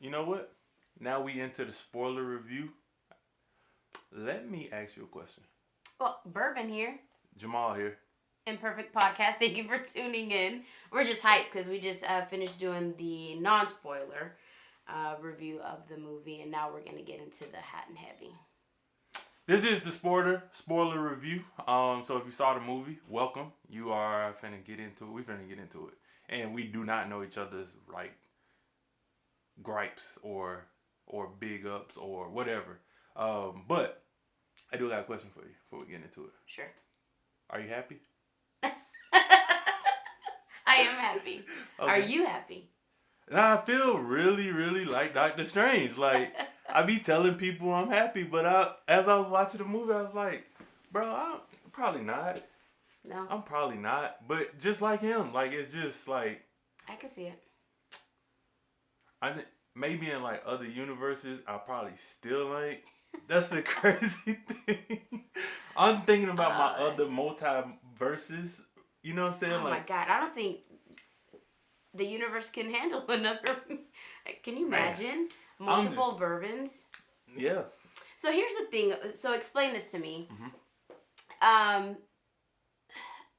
you know what? Now we into the spoiler review. Let me ask you a question. Well, Bourbon here. Jamal here. Imperfect Podcast. Thank you for tuning in. We're just hyped because we just finished doing the non-spoiler review of the movie, and now we're going to get into the hot and heavy. This is the spoiler review. So if you saw the movie, welcome. You are finna get into it. We finna get into it. And we do not know each other's like gripes or big ups or whatever. But I do got a question for you before we get into it. Sure. Are you happy? I am happy. Okay. Are you happy? And I feel really, really like Doctor Strange. Like, I be telling people I'm happy, but as I was watching the movie, I was like, bro, I'm probably not. No. I'm probably not. But just like him, like, it's just like... I can see it. Maybe in, like, other universes, I probably still ain't. That's the crazy thing. I'm thinking about my other multiverses. You know what I'm saying? Oh, my God. I don't think the universe can handle another... Can you imagine? Multiple bourbons? Yeah. So here's the thing. So explain this to me. Mm-hmm.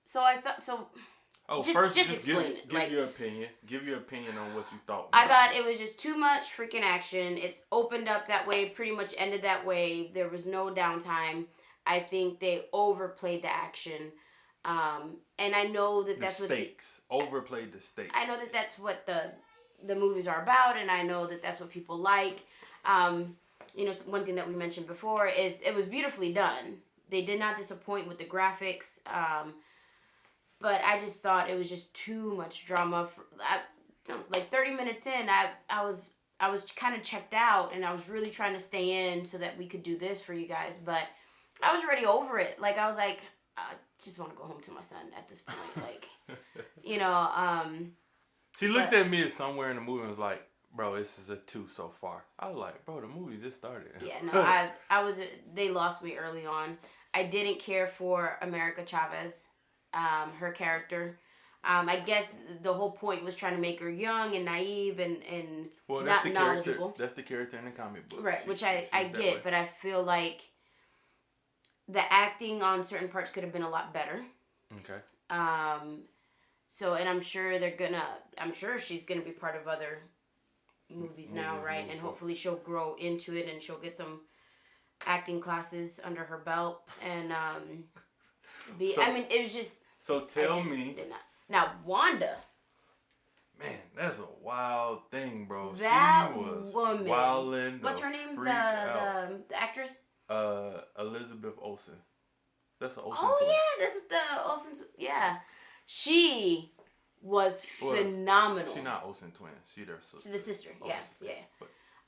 So I thought... So... Oh, first, just give your opinion. Give your opinion on what you thought. I thought it was just too much freaking action. It's opened up that way, pretty much ended that way. There was no downtime. I think they overplayed the action. And I know that that's what... Overplayed the stakes. I know that that's what the movies are about, and I know that that's what people like. You know, one thing that we mentioned before is it was beautifully done. They did not disappoint with the graphics. But I just thought it was just too much drama. Like 30 minutes in, I was kind of checked out, and I was really trying to stay in so that we could do this for you guys. But I was already over it. Like, I was like, I just want to go home to my son at this point. Like, you know. She looked at me somewhere in the movie and was like, bro, this is a 2 so far. I was like, bro, the movie just started. Yeah, no, they lost me early on. I didn't care for America Chavez. Her character. I guess the whole point was trying to make her young and naive and not knowledgeable. That's the character in the comic book. Right, which I get, but I feel like the acting on certain parts could have been a lot better. Okay. So, and I'm sure she's gonna be part of other movies now, right? And hopefully she'll grow into it and she'll get some acting classes under her belt and I mean, it was just... So tell me... Now, Wanda. Man, that's a wild thing, bro. That she was woman. Wilding. What's her name? The actress? Elizabeth Olsen. That's an Olsen. Oh, twin. Yeah, that's the Olsen's... Yeah. She was phenomenal. She's not Olsen twin. She's their sister. She's the sister. Olsen.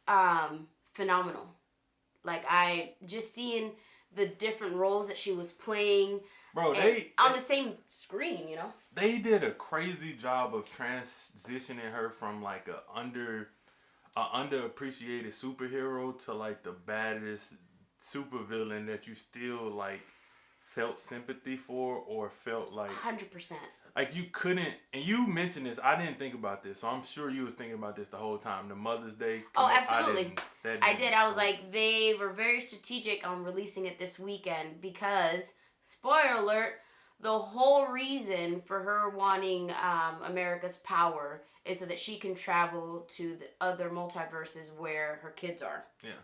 Yeah. Phenomenal. Like, I just seeing the different roles that she was playing... Bro, on the same screen, you know? They did a crazy job of transitioning her from like a underappreciated superhero to like the baddest supervillain that you still like felt sympathy for or felt like 100%. Like you couldn't, and you mentioned this. I didn't think about this, so I'm sure you was thinking about this the whole time. The Mother's Day. Oh, absolutely. I did. I was like, they were very strategic on releasing it this weekend because. Spoiler alert, the whole reason for her wanting America's power is so that she can travel to the other multiverses where her kids are. Yeah.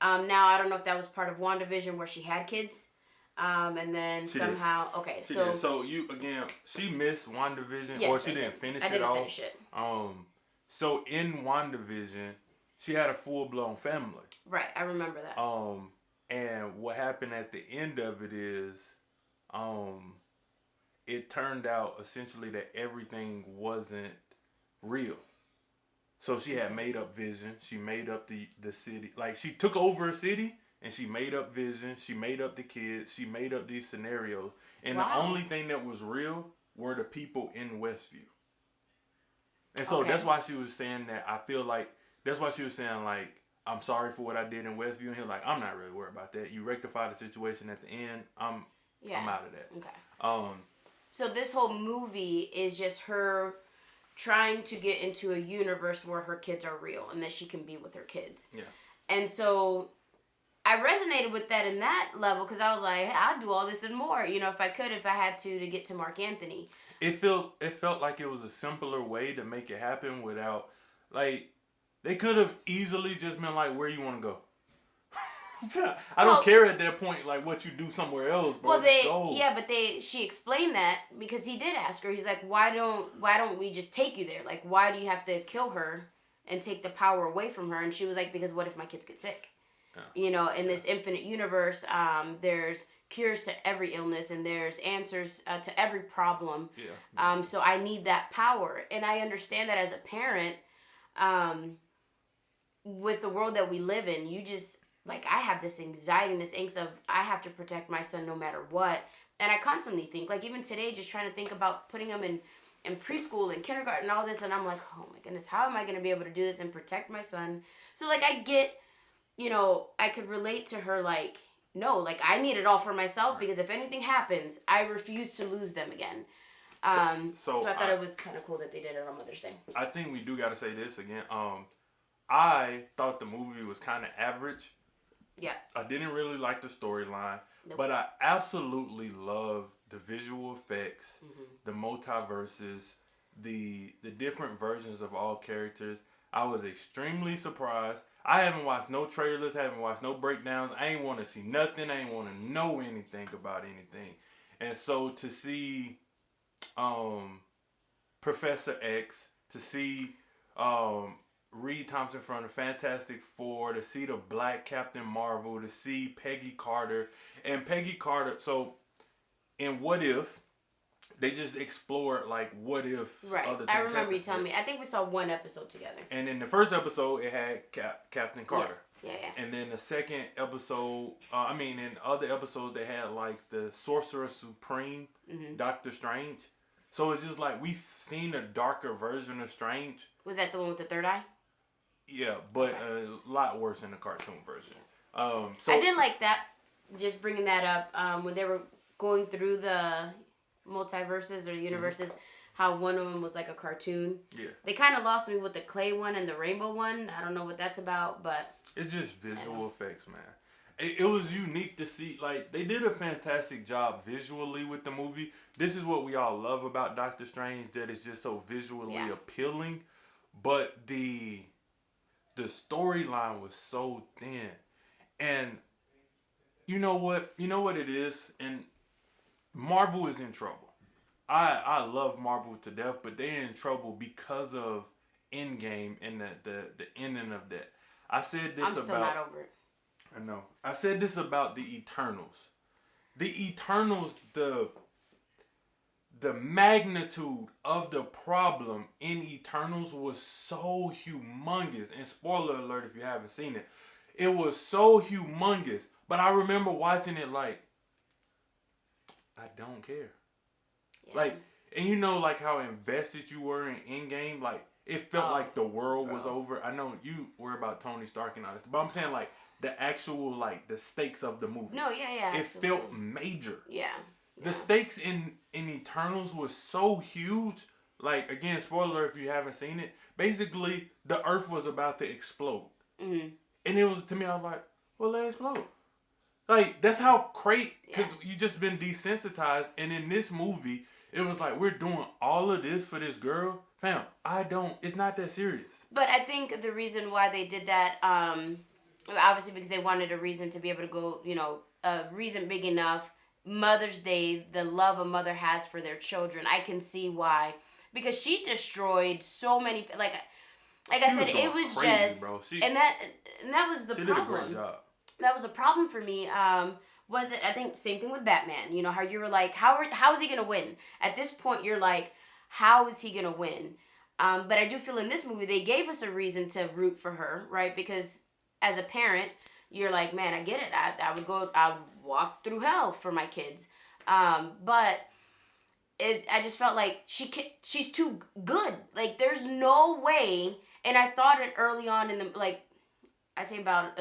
Now, I don't know if that was part of WandaVision where she had kids. And then she somehow... Did. Okay, she did. So, she missed WandaVision, yes, or she didn't finish it all? I didn't finish it. So, in WandaVision, she had a full-blown family. Right, I remember that. And what happened at the end of it is... it turned out essentially that everything wasn't real. So she had made up Vision. She made up the city. Like, she took over a city and she made up Vision. She made up the kids. She made up these scenarios. And the only thing that was real were the people in Westview. And so that's why she was saying that. I feel like that's why she was saying, like, I'm sorry for what I did in Westview. And he was like, I'm not really worried about that. You rectified the situation at the end. I'm out of that. Okay. So this whole movie is just her trying to get into a universe where her kids are real and that she can be with her kids. Yeah. And so I resonated with that in that level because I was like, hey, I'd do all this and more, you know, if I could, if I had to get to Mark Anthony. It felt like it was a simpler way to make it happen without, like, they could have easily just been like, where you want to go? I don't care at that point, like, what you do somewhere else, bro. Well, she explained that because he did ask her. He's like, why don't we just take you there? Like, why do you have to kill her and take the power away from her? And she was like, because what if my kids get sick? Yeah. You know, in this infinite universe, there's cures to every illness and there's answers to every problem. Yeah. So I need that power, and I understand that as a parent. With the world that we live in, you just, like, I have this anxiety and this angst of I have to protect my son no matter what. And I constantly think, like, even today, just trying to think about putting him in preschool and kindergarten and all this. And I'm like, oh my goodness, how am I going to be able to do this and protect my son? So, like, I get, you know, I could relate to her, like, no, like, I need it all for myself because if anything happens, I refuse to lose them again. So I thought it was kind of cool that they did it on Mother's Day. I think we do got to say this again. I thought the movie was kind of average. Yeah. I didn't really like the storyline, nope. But I absolutely loved the visual effects, the multiverses, the different versions of all characters. I was extremely surprised. I haven't watched no trailers, haven't watched no breakdowns. I ain't want to see nothing. I ain't want to know anything about anything. And so to see Professor X, to see Reed Thompson from the Fantastic Four, to see the Black Captain Marvel, to see Peggy Carter. And Peggy Carter, so in What If, they just explored, like, what if other things I remember you happened. telling me. I think we saw one episode together. And in the first episode, it had Captain Carter. Yeah. And then the second episode, in other episodes, they had, like, the Sorcerer Supreme, Doctor Strange. So it's just like, we've seen a darker version of Strange. Was that the one with the third eye? Yeah, but a lot worse in the cartoon version. So I did like that, just bringing that up, when they were going through the multiverses or universes, how one of them was like a cartoon. Yeah. They kind of lost me with the clay one and the rainbow one. I don't know what that's about, but... It's just visual effects, man. It was unique to see. Like, they did a fantastic job visually with the movie. This is what we all love about Doctor Strange, that it's just so visually appealing. But the storyline was so thin. And you know what? You know what it is? And Marvel is in trouble. I love Marvel to death, but they're in trouble because of Endgame and the ending of that. I said this I'm still not over it. I know. I said this about the Eternals. The Eternals, the magnitude of the problem in Eternals was so humongous. And spoiler alert if you haven't seen it. It was so humongous. But I remember watching it like, I don't care. Yeah. Like, and you know, like how invested you were in Endgame? Like, it felt like the world was over. I know you were about Tony Stark and all this, but I'm saying, like, the actual, like, the stakes of the movie. No, yeah. It felt major. Yeah. The stakes in Eternals was so huge. Like, again, spoiler if you haven't seen it. Basically, the Earth was about to explode. Mm-hmm. And it was, to me, I was like, well, let it explode. Like, that's how great, because you just been desensitized. And in this movie, it was like, we're doing all of this for this girl. Fam, it's not that serious. But I think the reason why they did that, obviously because they wanted a reason to be able to go, you know, a reason big enough. Mother's Day, the love a mother has for their children. I can see why. Because she destroyed so many, like I said, it was crazy, just, bro. And that was the problem. She did a great job. That was a problem for me. Was it, I think, same thing with Batman. You know, how you were like, how is he going to win? At this point, you're like, how is he going to win? But I do feel in this movie, they gave us a reason to root for her, right? Because as a parent, you're like, man, I get it. I would walk through hell for my kids. But I just felt like she's too good. Like, there's no way. And I thought it early on in the, like, I say about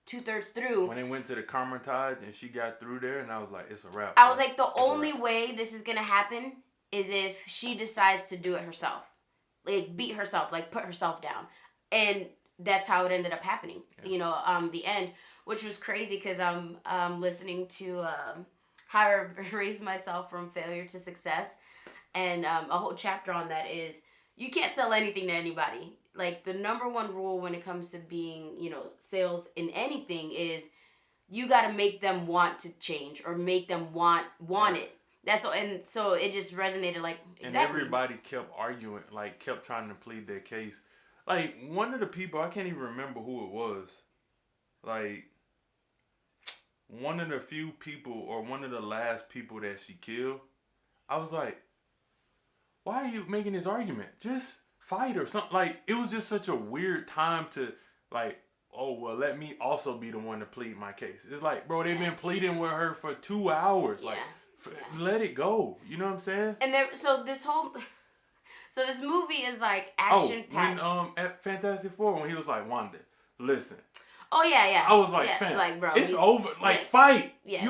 2/3 through. When they went to the Carmitage and she got through there, and I was like, it's a wrap. I was like, the only way this is going to happen is if she decides to do it herself. like beat herself, like put herself down, and that's how it ended up happening. Yeah. You know, the end, which was crazy because I'm listening to how I raised myself from failure to success, and a whole chapter on that is you can't sell anything to anybody. Like the number one rule when it comes to being, you know, sales in anything is you got to make them want to change or make them want it. That's all, and so it just resonated like exactly. And everybody kept arguing, like kept trying to plead their case. Like one of the people, I can't even remember who it was. Like one of the few people or one of the last people that she killed. I was like, why are you making this argument? Just fight or something. Like it was just such a weird time to like, oh well, let me also be the one to plead my case. It's like, bro, they've been pleading with her for 2 hours. Like, let it go. You know what I'm saying? And there, so this movie is like action packed. When at Fantastic Four when he was like, Wanda, listen. Oh yeah. I was like, fam, like bro, it's over. Like fight. Yeah.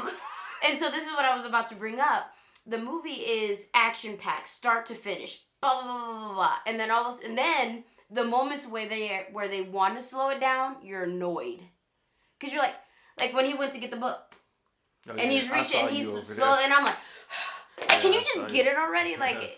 And so this is what I was about to bring up. The movie is action packed, start to finish. Blah blah blah blah blah. And then and then the moments where they want to slow it down, you're annoyed, cause you're like when he went to get the book, and he's reaching and he's slow, and I'm like, can you just get it already? Like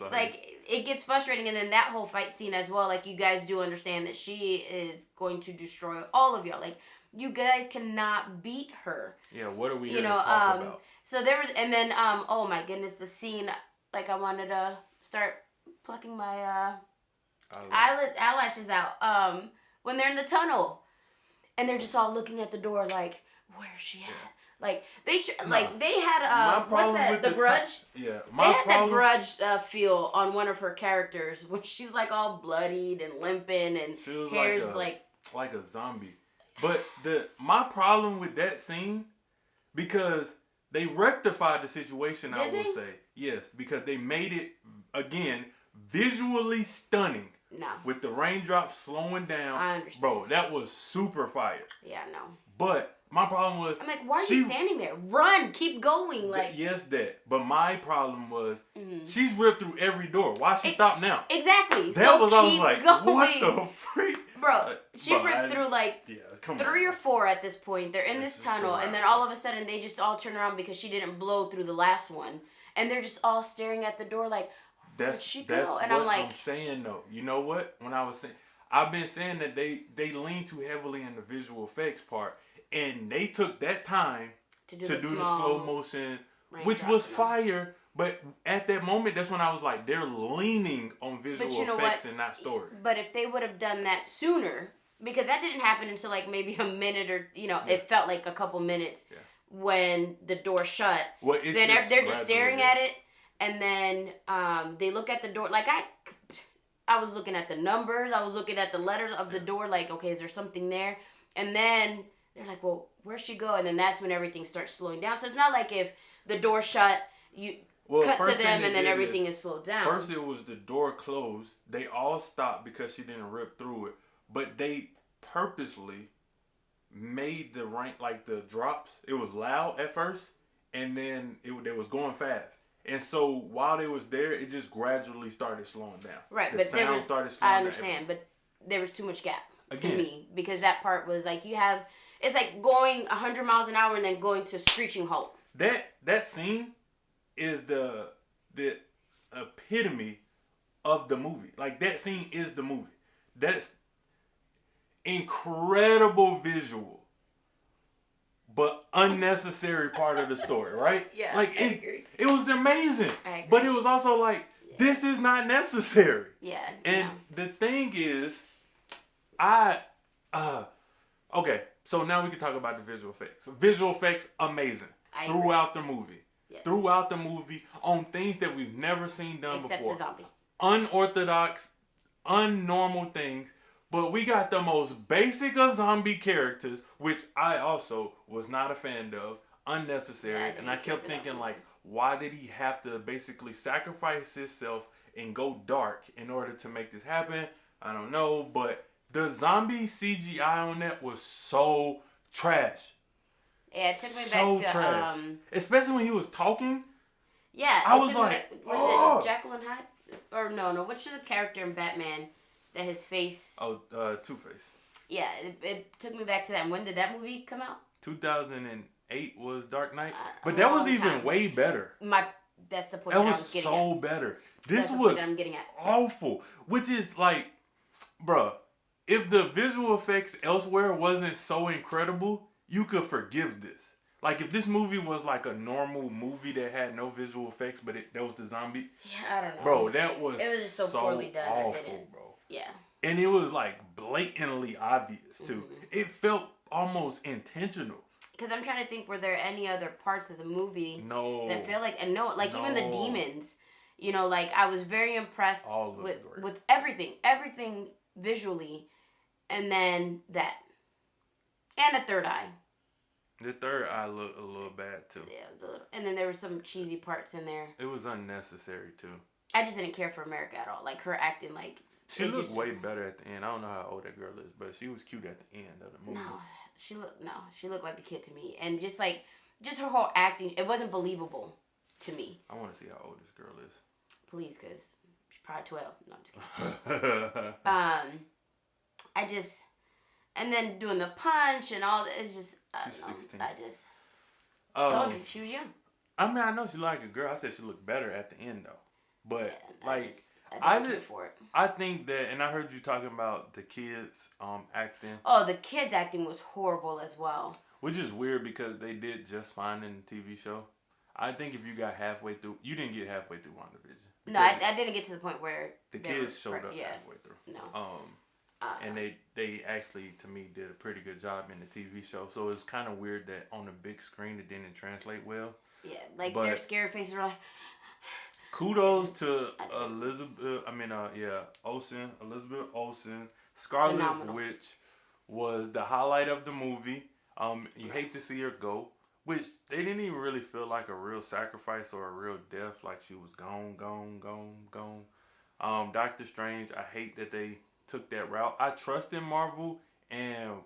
it gets frustrating, and then that whole fight scene as well. Like you guys do understand that she is going to destroy all of y'all. Like you guys cannot beat her. Yeah, what are we here to talk about? So there was, and then oh my goodness, the scene. Like I wanted to start plucking my eyelashes out. When they're in the tunnel, and they're just all looking at the door, like, where's she at? Like they had what's that? The Grudge. They had that Grudge feel on one of her characters when she's like all bloodied and limping and hair's like a zombie. But my problem with that scene, because they rectified the situation, I will say yes, because they made it again visually stunning. No. With the raindrops slowing down. I understand. Bro, that was super fire. Yeah, no. But my problem was... I'm like, why are you standing there? Run! Keep going! Like yes, that. But my problem was, she's ripped through every door. Why she stop now? Exactly. I was like, going. What the freak? Bro, she ripped through like 3 or 4 at this point. They're in this tunnel. And then all of a sudden, they just all turn around because she didn't blow through the last one. And they're just all staring at the door like... That's what I'm saying though. You know what? I've been saying that they lean too heavily in the visual effects part, and they took that time to do the slow motion, which was fire. But at that moment, that's when I was like, they're leaning on visual effects and not story. But if they would have done that sooner, because that didn't happen until like maybe a minute or it felt like a couple minutes when the door shut. Well, then they're just staring at it. And then they look at the door. Like, I was looking at the numbers. I was looking at the letters of the door. Like, okay, is there something there? And then they're like, well, where'd she go? And then that's when everything starts slowing down. So it's not like if the door shut, you cut to them and then everything is slowed down. First it was the door closed. They all stopped because she didn't rip through it. But they purposely made the the drops. It was loud at first. And then it was going fast. And so while they was there, it just gradually started slowing down. Right, but there was. I understand, but there was too much gap to me because that part was like it's like going 100 miles an hour and then going to a screeching halt. That scene is the epitome of the movie. Like that scene is the movie. That's incredible visual. But unnecessary part of the story, right? Yeah, like I agree. It was amazing. I agree. But it was also like, this is not necessary. Yeah. And the thing is, okay, so now we can talk about the visual effects. Visual effects, amazing. Throughout the movie. Yes. Throughout the movie, on things that we've never seen done before. Except the zombie. Unorthodox, unnormal things. But we got the most basic of zombie characters, which I also was not a fan of, unnecessary. Yeah, and I kept thinking, like, why did he have to basically sacrifice himself and go dark in order to make this happen? I don't know. But the zombie CGI on that was so trash. Yeah, it took me back to... trash. Especially when he was talking. Yeah. I was like, Was it Jekyll and Hyde? or no, which is the character in Batman that his face? Oh, Two-Face. Yeah, it took me back to that. And when did that movie come out? 2008 was Dark Knight, but that was even way better. That's the point that I was was getting so at. better. This That's the was point that I'm getting at. awful, which is like, bruh, if the visual effects elsewhere wasn't so incredible, you could forgive this. Like if this movie was like a normal movie that had no visual effects, but that was the zombie. Yeah, I don't know. Bro, that was it was just so poorly done. awful, I didn't. bro. Yeah. And it was like blatantly obvious too. Mm-hmm. It felt almost intentional. Because I'm trying to think, were there any other parts of the movie No. that felt like, and even the demons, you know, like I was very impressed with everything visually, and then that, and the third eye. The third eye looked a little bad too. Yeah, it was a little, and then there were some cheesy parts in there. It was unnecessary too. I just didn't care for America at all. Like her acting, like she looked way better at the end. I don't know how old that girl is, but she was cute at the end of the movie. She looked like a kid to me, and just her whole acting, it wasn't believable to me. I want to see how old this girl is. Please, because she's probably 12. No, I'm just kidding. And then doing the punch and all that, it's just, She's 16. I just told you, she was young. I mean, I know she like a girl. I said she looked better at the end, though. But, I didn't care for it. I think that, and I heard you talking about the kids acting. Oh, the kids acting was horrible as well. Which is weird because they did just fine in the TV show. I think if you got halfway through, you didn't get halfway through WandaVision. No, I didn't get to the point where the kids showed up halfway through. No. And they actually, to me, did a pretty good job in the TV show. So it's kind of weird that on the big screen it didn't translate well. Yeah, like their scary faces were like. Kudos to Elizabeth Olsen, Scarlet Phenomenal. Witch was the highlight of the movie. You hate to see her go, which they didn't even really feel like a real sacrifice or a real death, like she was gone. Doctor Strange, I hate that they took that route. I trust in Marvel, and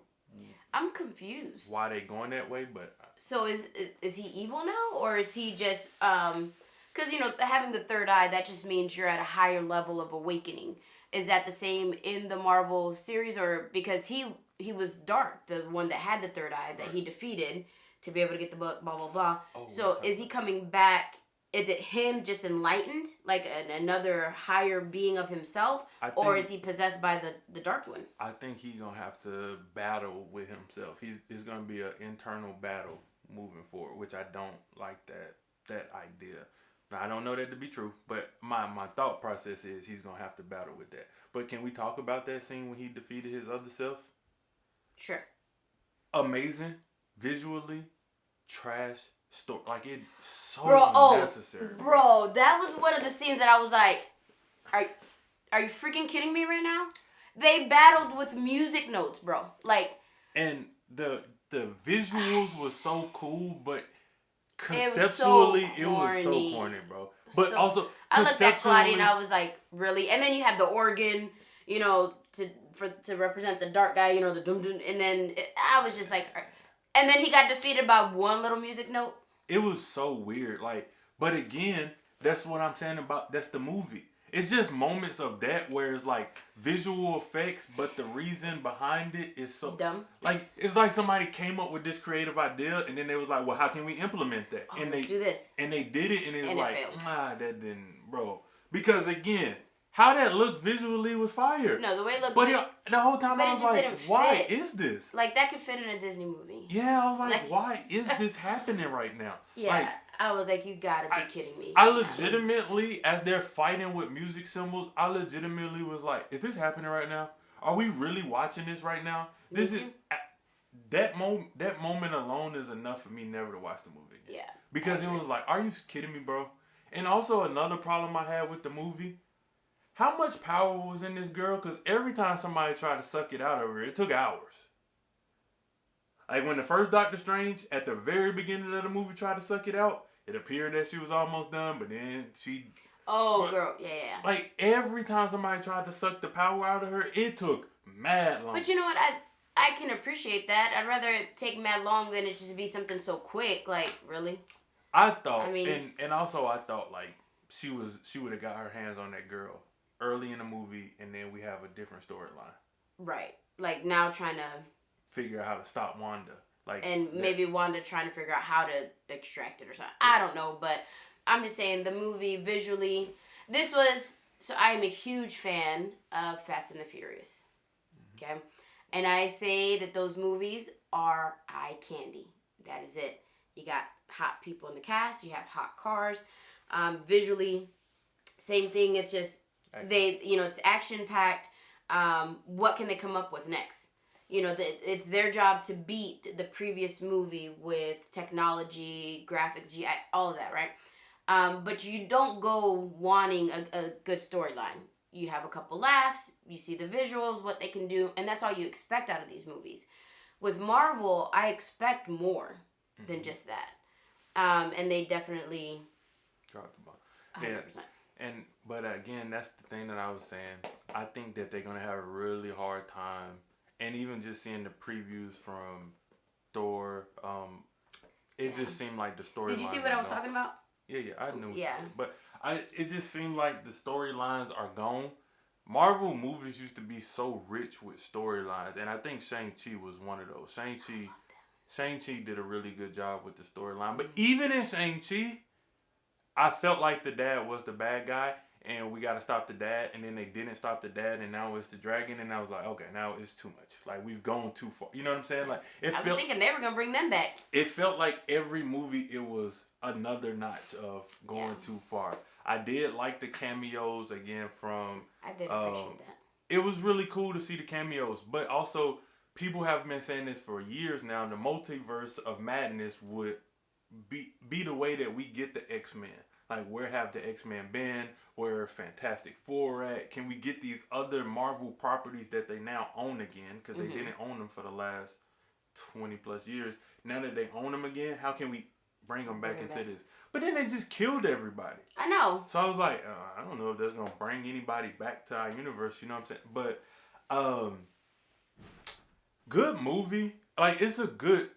I'm confused. Why they going that way, but so is he evil now, or is he just because having the third eye, that just means you're at a higher level of awakening. Is that the same in the Marvel series, or because he was Dark, the one that had the third eye that he defeated to be able to get the book, blah blah blah. So is he coming back? Is it him just enlightened, like another higher being of himself, or is he possessed by the Dark One? I think he's gonna have to battle with himself. It's gonna be an internal battle moving forward, which I don't like that idea. Now I don't know that to be true, but my thought process is he's gonna have to battle with that. But can we talk about that scene when he defeated his other self? Sure. Amazing, visually, trash. Story, like it's so unnecessary. Bro, that was one of the scenes that I was like, are you freaking kidding me right now? They battled with music notes, bro. Like, and the visuals was so cool, but conceptually it was so corny, bro. But also I looked at Claudia and I was like, really? And then you have the organ, to represent the dark guy, the dum dum, and then I was just like. And then he got defeated by one little music note. It was so weird. But again, that's what I'm saying about, that's the movie. It's just moments of that where it's like visual effects, but the reason behind it is so dumb. Like, it's like somebody came up with this creative idea and then they was like, well, how can we implement that? And let's do this. And they did it and it was like, failed. That didn't, bro. Because again, how that looked visually was fire. No, the way it looked. But the whole time I was like, why is this? Like, that could fit in a Disney movie. Yeah, I was like, why is this happening right now? Yeah, I was like, you gotta be kidding me. I legitimately, as they're fighting with music symbols, I legitimately was like, is this happening right now? Are we really watching this right now? This is that moment alone is enough for me never to watch the movie again. Yeah. Because it was like, are you kidding me, bro? And also another problem I had with the movie. How much power was in this girl? Because every time somebody tried to suck it out of her, it took hours. Like when the first Doctor Strange, at the very beginning of the movie, tried to suck it out, it appeared that she was almost done, but then she... girl, yeah. Like every time somebody tried to suck the power out of her, it took mad long. But you know what? I can appreciate that. I'd rather it take mad long than it just be something so quick. Like, really? I thought, and also I thought, like, she would have got her hands on that girl early in the movie, and then we have a different storyline. Right. Like now trying to figure out how to stop Wanda. And maybe Wanda trying to figure out how to extract it or something. I don't know, but I'm just saying the movie visually, this was, so I am a huge fan of Fast and the Furious. Okay? And I say that those movies are eye candy. That is it. You got hot people in the cast, you have hot cars. Visually, same thing. It's just, it's action packed. What can they come up with next? It's their job to beat the previous movie with technology, graphics, GI, all of that, right? But you don't go wanting a good storyline. You have a couple laughs, you see the visuals, what they can do, and that's all you expect out of these movies. With Marvel, I expect more than just that. And they definitely dropped the ball. 100%. Yeah. But again, that's the thing that I was saying. I think that they're gonna have a really hard time. And even just seeing the previews from Thor, it just seemed like the storyline. Did you see what I was talking about? Yeah, I knew. Yeah. But it just seemed like the storylines are gone. Marvel movies used to be so rich with storylines, and I think Shang-Chi was one of those. Shang-Chi did a really good job with the storyline. But even in Shang-Chi, I felt like the dad was the bad guy, and we got to stop the dad, and then they didn't stop the dad, and now it's the dragon, and I was like, okay, now it's too much. Like, we've gone too far. You know what I'm saying? Like, I was thinking they were going to bring them back. It felt like every movie, it was another notch of going too far. I did like the cameos, again, from... I did appreciate that. It was really cool to see the cameos, but also, people have been saying this for years now, the multiverse of madness would be the way that we get the X-Men. Like, where have the X-Men been? Where Fantastic Four at? Can we get these other Marvel properties that they now own again? Because they didn't own them for the last 20 plus years. Now that they own them again, how can we bring them back into this? But then they just killed everybody. I know. So I was like, I don't know if that's going to bring anybody back to our universe. You know what I'm saying? But, good movie. Like, it's a good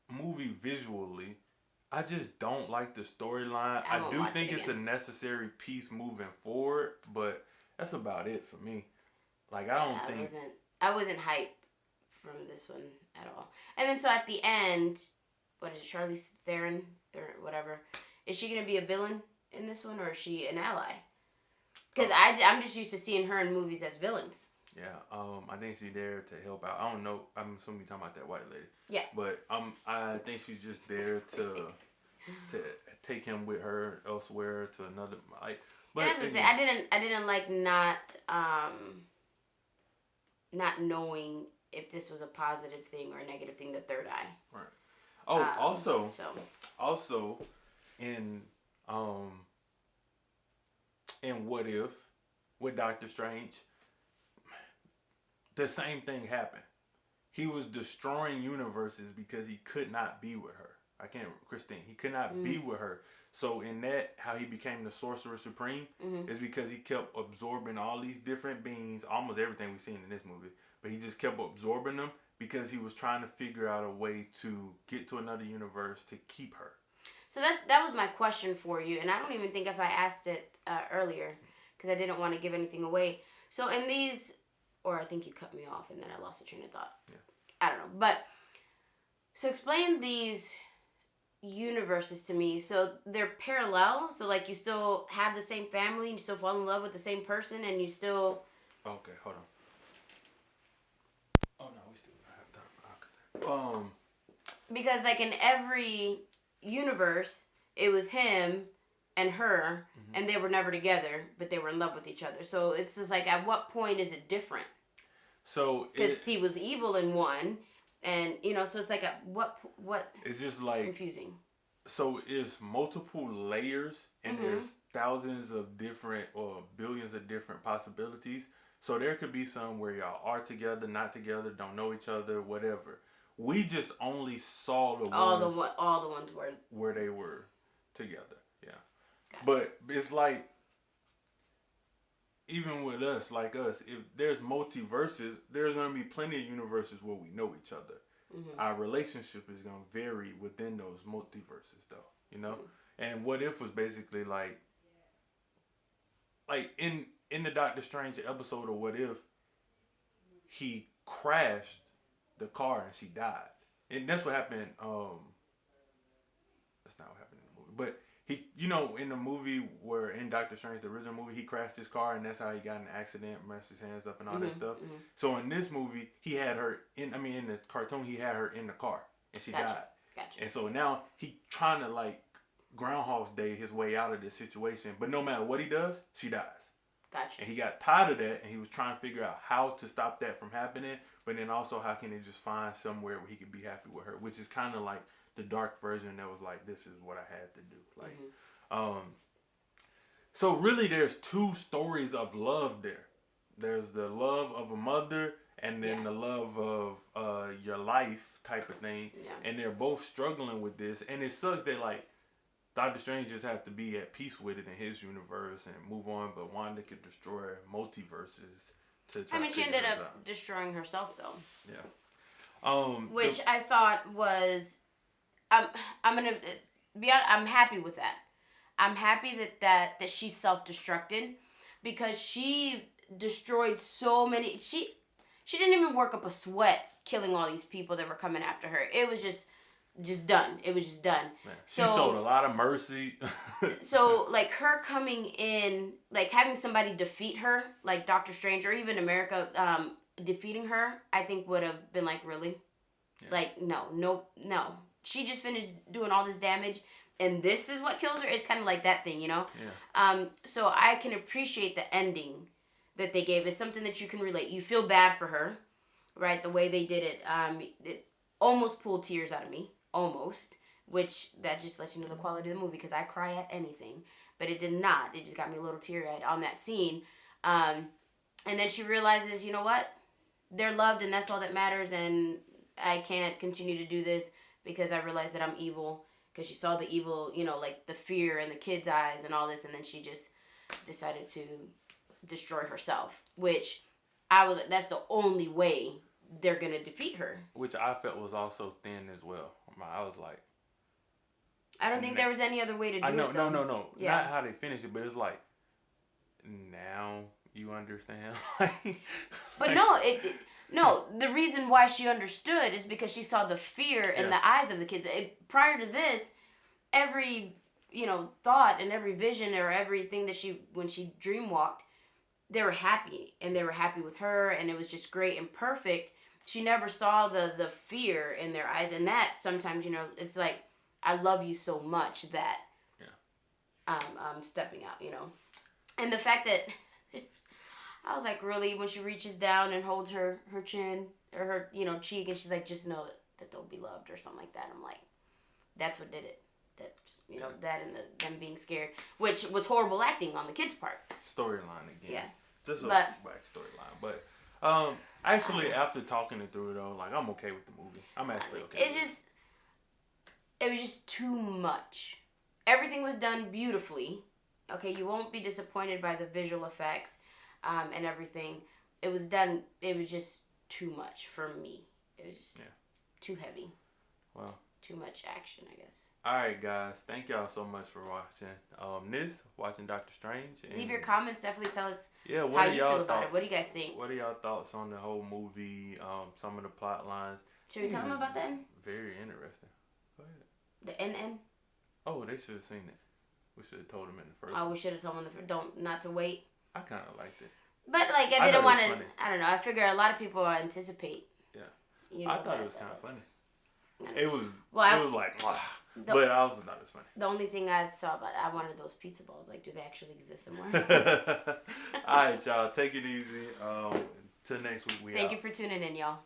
movie visually. I just don't like the storyline. I do think it's a necessary piece moving forward, but that's about it for me. Like, I wasn't hyped from this one at all. And then so at the end, what is it, Charlize Theron, whatever, is she going to be a villain in this one, or is she an ally? Because I'm just used to seeing her in movies as villains. Yeah, I think she's there to help out. I don't know. I'm assuming you're talking about that white lady. Yeah. But I think she's just there to take him with her elsewhere to another. But that's what I'm saying. I didn't like not knowing if this was a positive thing or a negative thing. The third eye. Right. Oh, also, in What If with Doctor Strange. The same thing happened. He was destroying universes because he could not be with her. Christine. He could not be with her. So in that, how he became the Sorcerer Supreme is because he kept absorbing all these different beings, almost everything we've seen in this movie. But he just kept absorbing them because he was trying to figure out a way to get to another universe to keep her. So that was my question for you, and I don't even think if I asked it earlier because I didn't want to give anything away. So in these... Or I think you cut me off and then I lost the train of thought. Yeah. I don't know. But, so explain these universes to me. So they're parallel. So like you still have the same family and you still fall in love with the same person and you still... Okay, hold on. Oh no, we still have time. Because like in every universe, it was him and her and they were never together, but they were in love with each other. So it's just like, at what point is it different? So because he was evil in one, and so it's like at what? It's just like confusing. So it's multiple layers, and there's thousands of different or billions of different possibilities. So there could be some where y'all are together, not together, don't know each other, whatever. We just only saw all the ones where they were together. Yeah, gotcha. But it's like. Even with us, if there's multiverses, there's going to be plenty of universes where we know each other. Our relationship is going to vary within those multiverses, though, And What If was basically like, like in the Doctor Strange episode of What If, he crashed the car and she died, and that's what happened. That's not what happened in the movie, but he, in the movie where in Doctor Strange, the original movie, he crashed his car and that's how he got in an accident, messed his hands up and all that stuff. Mm-hmm. So in this movie, he had her in the cartoon, he had her in the car and she died. Gotcha. And so now he trying to like Groundhog's Day his way out of this situation, but no matter what he does, she dies. Gotcha. And he got tired of that, and he was trying to figure out how to stop that from happening, but then also how can he just find somewhere where he could be happy with her, which is kind of like the dark version that was like, this is what I had to do. Like, so really there's two stories of love there. There's the love of a mother and then the love of your life type of thing. Yeah. And they're both struggling with this, and it sucks that like Doctor Strange just have to be at peace with it in his universe and move on, but Wanda could destroy multiverses to try to she ended up destroying herself though. Yeah. Which I thought was, I'm gonna be honest, I'm happy with that. I'm happy that she self-destructed, because she destroyed so many. She didn't even work up a sweat killing all these people that were coming after her. It was just done. It was just done. Man, she showed a lot of mercy. So, like, her coming in, like, having somebody defeat her, like Doctor Strange or even America defeating her, I think would have been like, really? Yeah. Like, no. She just finished doing all this damage, and this is what kills her? It's kind of like that thing, Yeah. So I can appreciate the ending that they gave. It's something that you can relate. You feel bad for her, right? The way they did it, it almost pulled tears out of me. Almost, which that just lets you know the quality of the movie, because I cry at anything, but it did not. It just got me a little teary-eyed on that scene. And then she realizes, you know what? They're loved, and that's all that matters, and I can't continue to do this because I realize that I'm evil, because she saw the evil, like the fear in the kid's eyes and all this, and then she just decided to destroy herself, which that's the only way they're going to defeat her. Which I felt was also thin as well. I was like, I don't think there was any other way to do it. No. Yeah. Not how they finished it, but it's like, now you understand. But no, the reason why she understood is because she saw the fear in the eyes of the kids. Prior to this, every, thought and every vision or everything that when she dream walked, they were happy, and they were happy with her, and it was just great and perfect. She never saw the fear in their eyes, and that sometimes, it's like, I love you so much that I'm stepping out, And the fact that, I was like, really, when she reaches down and holds her chin, or her, cheek, and she's like, just know that they'll be loved, or something like that. I'm like, that's what did it. That, that and them being scared, which was horrible acting on the kids' part. Storyline again. Yeah. This is a back storyline, but actually, after talking it through, though, like, I'm okay with the movie. I'm actually okay. It was just too much. Everything was done beautifully. Okay, you won't be disappointed by the visual effects, and everything. It was done. It was just too much for me. It was too heavy. Well. Too much action, I guess. Alright, guys. Thank y'all so much for watching watching Doctor Strange. And leave your comments. Definitely tell us what how you feel about it. What do you guys think? What are y'all thoughts on the whole movie? Some of the plot lines. Should we tell them about that? Very interesting. Go ahead. The NN? Oh, they should have seen it. We should have told them in the first one. We should have told them not to wait. I kind of liked it. But, like, I didn't want to, I don't know. I figure a lot of people anticipate. Yeah. I thought it was kind of funny. It was like, but I was not as funny. The only thing I saw about it, I wanted those pizza balls. Like, do they actually exist somewhere? All right, y'all. Take it easy. Till next week. Thank you for tuning in, y'all.